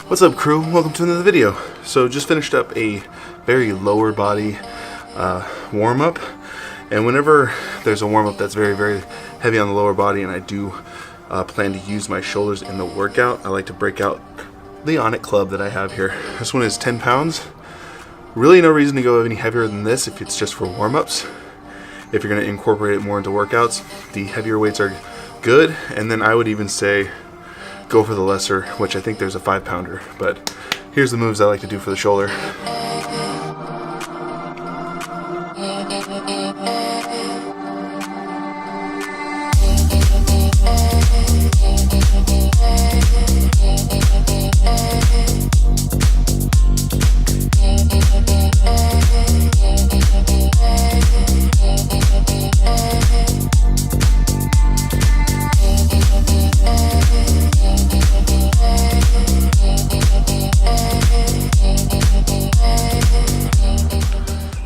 What's up, crew? Welcome to another video. So just finished up a very lower body warm-up, and whenever there's a warm-up that's very heavy on the lower body and I do plan to use my shoulders in the workout, I like to break out the Onnit club that I have here. This one is 10 pounds. Really no reason to go any heavier than this if it's just for warm-ups. If you're going to incorporate it more into workouts, the heavier weights are good, and then I would even say go for the lesser, which I think there's a 5-pounder, but here's the moves I like to do for the shoulder.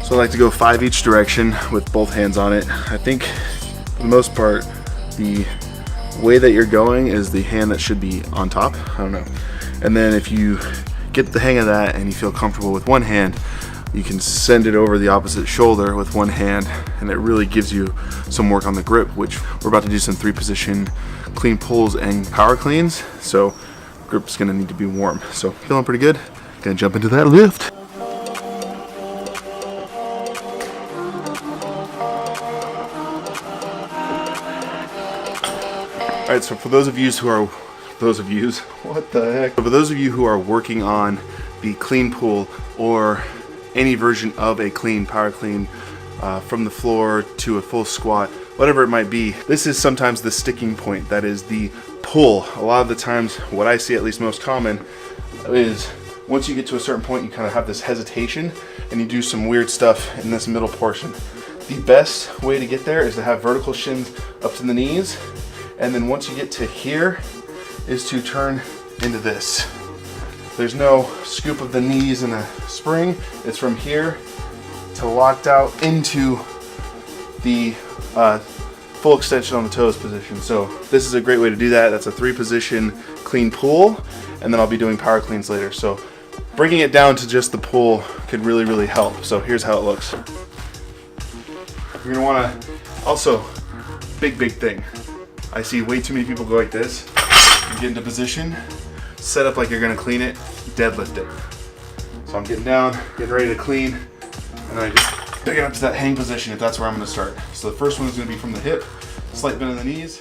So I like to go 5 each direction with both hands on it. I think for the most part, the way that you're going is the hand that should be on top. I don't know. And then if you get the hang of that and you feel comfortable with one hand, you can send it over the opposite shoulder with one hand, and it really gives you some work on the grip, which we're about to do some 3-position clean pulls and power cleans. So grip's gonna need to be warm. So feeling pretty good. Gonna jump into that lift. All right, so for those of you who are, what the heck? For those of you who are working on the clean pull or any version of a clean, power clean, from the floor to a full squat, whatever it might be, this is sometimes the sticking point. That is the pull. A lot of the times, what I see at least most common is once you get to a certain point, you kind of have this hesitation and you do some weird stuff in this middle portion. The best way to get there is to have vertical shins up to the knees. And then once you get to here, is to turn into this. There's no scoop of the knees in a spring. It's from here to locked out into the full extension on the toes position. So this is a great way to do that. That's a 3-position clean pull, and then I'll be doing power cleans later. So bringing it down to just the pull could really help. So here's how it looks. You're gonna wanna, also, big thing. I see way too many people go like this. You get into position, set up like you're gonna clean it, deadlift it. So I'm getting down, getting ready to clean, and then I just pick it up to that hang position if that's where I'm gonna start. So the first one is gonna be from the hip, slight bend in the knees,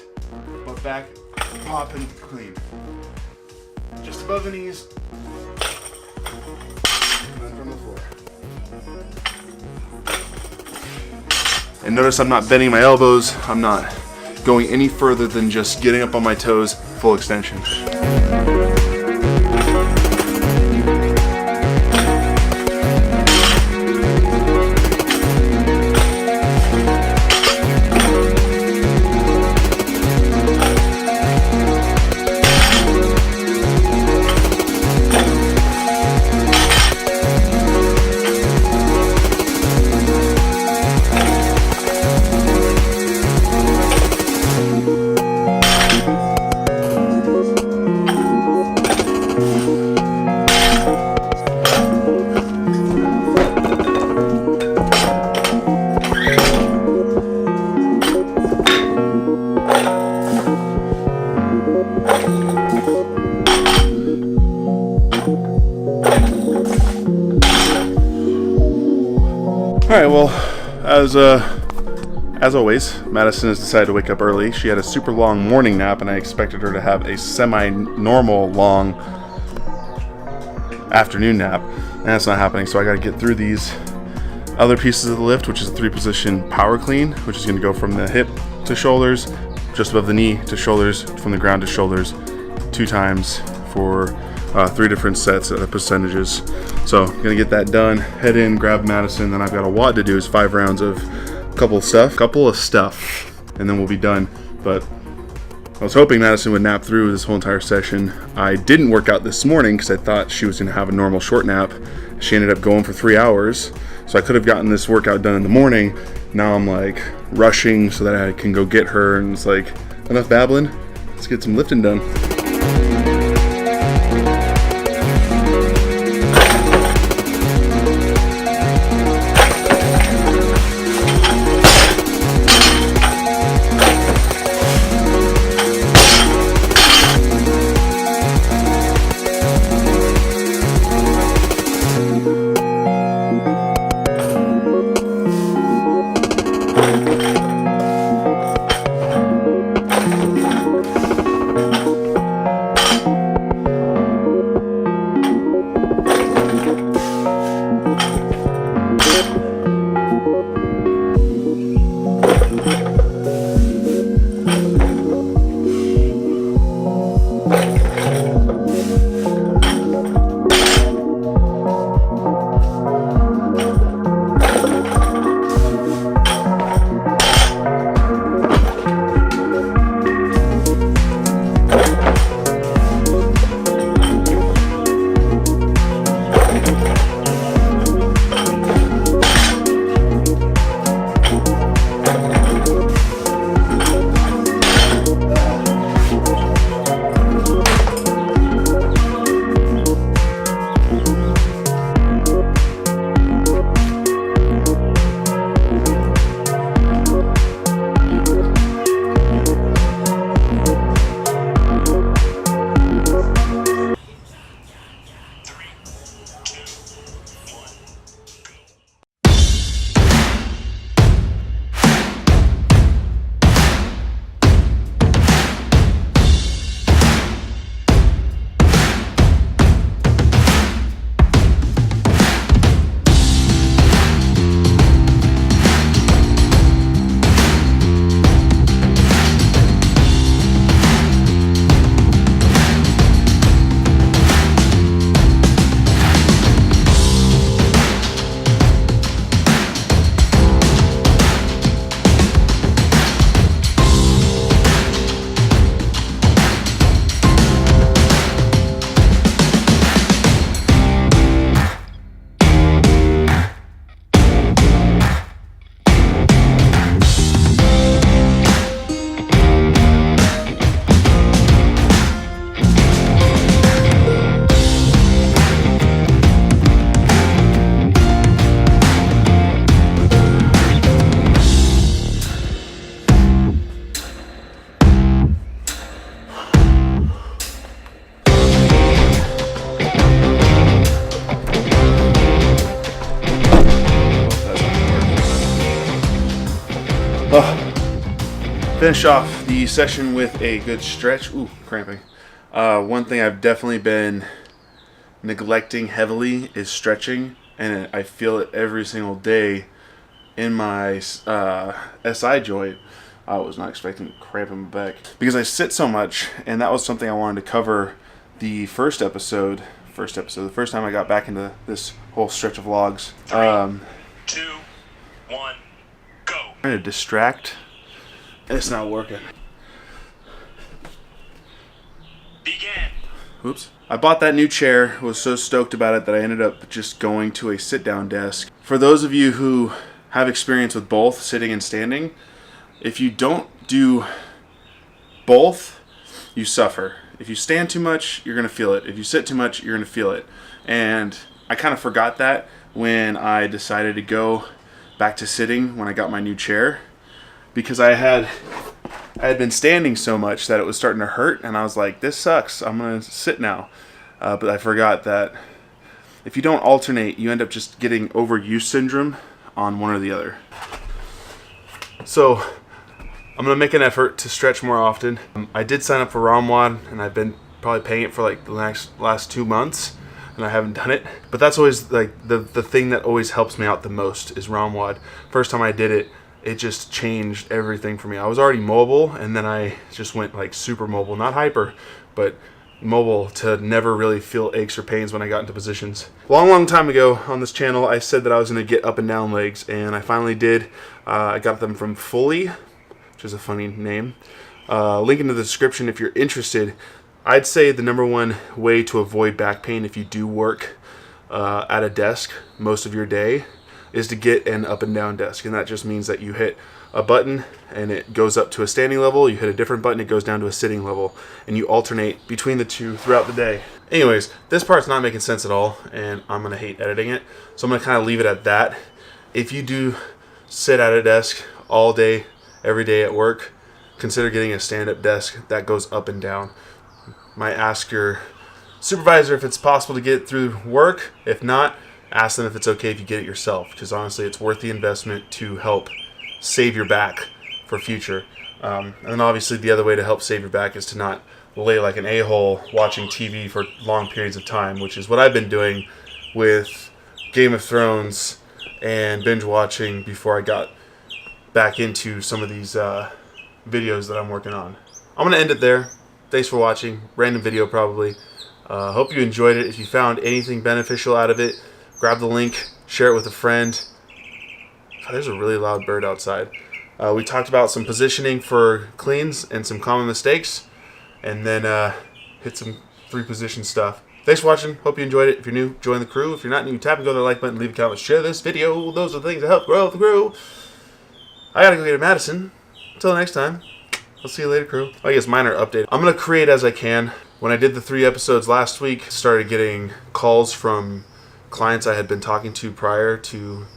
butt back, pop and clean. Just above the knees, and then from the floor. And notice I'm not bending my elbows, I'm not going any further than just getting up on my toes, full extension. Alright, well, as always, Madison has decided to wake up early. She had a super long morning nap, and I expected her to have a semi-normal long afternoon nap. and that's not happening. So I got to get through these other pieces of the lift, which is a 3-position power clean, which is going to go from the hip to shoulders, just above the knee to shoulders, from the ground to shoulders, 2 times for 3 different sets of percentages. So I'm gonna get that done, head in, grab Madison, then I've got a wad to do, is 5 rounds of a couple of stuff, and then we'll be done. But I was hoping Madison would nap through this whole entire session. I didn't work out this morning because I thought she was gonna have a normal short nap. She ended up going for 3 hours. So I could have gotten this workout done in the morning. Now I'm like rushing so that I can go get her, and it's like, enough babbling, let's get some lifting done. Finish off the session with a good stretch. Ooh, cramping. One thing I've definitely been neglecting heavily is stretching, and I feel it every single day in my SI joint. I was not expecting to cramp in my back because I sit so much, and that was something I wanted to cover the first episode, the first time I got back into this whole stretch of vlogs. 3, 2, 1, go. I'm trying to distract. It's not working. Begin. Oops. I bought that new chair, was so stoked about it that I ended up just going to a sit-down desk. For those of you who have experience with both sitting and standing, if you don't do both, you suffer. If you stand too much, you're going to feel it. If you sit too much, you're going to feel it. And I kind of forgot that when I decided to go back to sitting when I got my new chair, because I had been standing so much that it was starting to hurt, and I was like, this sucks, I'm going to sit now. But I forgot that if you don't alternate, you end up just getting overuse syndrome on one or the other. So I'm going to make an effort to stretch more often. I did sign up for ROMWAD, and I've been probably paying it for like the last 2 months. and I haven't done it. But that's always like the thing that always helps me out the most is ROMWAD. First time I did it, it just changed everything for me. I was already mobile, and then I just went like super mobile, not hyper, but mobile, to never really feel aches or pains when I got into positions. Long time ago on this channel, I said that I was going to get up and down legs, and I finally did. I got them from Fully, which is a funny name. Link in the description if you're interested. I'd say the #1 way to avoid back pain if you do work at a desk most of your day is to get an up and down desk, and that just means that you hit a button and it goes up to a standing level, you hit a different button, it goes down to a sitting level, and you alternate between the two throughout the day. Anyways, this part's not making sense at all, and I'm gonna hate editing it, so I'm gonna kind of leave it at that. If you do sit at a desk all day, every day at work, consider getting a stand-up desk that goes up and down. Might ask your supervisor if it's possible to get it through work. If not, ask them if it's okay if you get it yourself, because honestly it's worth the investment to help save your back for future. And then obviously the other way to help save your back is to not lay like an a-hole watching TV for long periods of time, which is what I've been doing with Game of Thrones and binge watching before I got back into some of these videos that I'm working on. I'm going to end it there. Thanks for watching. Random video probably. Hope you enjoyed it. If you found anything beneficial out of it, grab the link, share it with a friend. God, there's a really loud bird outside. We talked about some positioning for cleans and some common mistakes, and then hit some 3-position stuff. Thanks for watching. Hope you enjoyed it. If you're new, join the crew. If you're not new, tap and go to the like button, leave a comment, share this video. Those are the things that help grow the crew. I gotta go get to Madison. Until next time, I'll see you later, crew. I guess minor update. I'm gonna create as I can. When I did the 3 episodes last week, started getting calls from clients I had been talking to prior to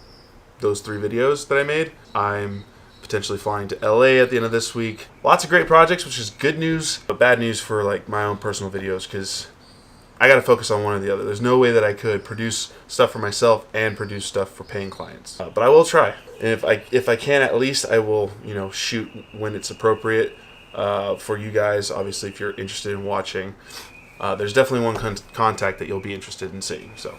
those 3 videos that I made. I'm potentially flying to LA at the end of this week. Lots of great projects, which is good news, but bad news for like my own personal videos, because I gotta focus on one or the other. There's no way that I could produce stuff for myself and produce stuff for paying clients. But I will try. And if I can, at least I will, shoot when it's appropriate for you guys. Obviously, if you're interested in watching, there's definitely one contact that you'll be interested in seeing. So.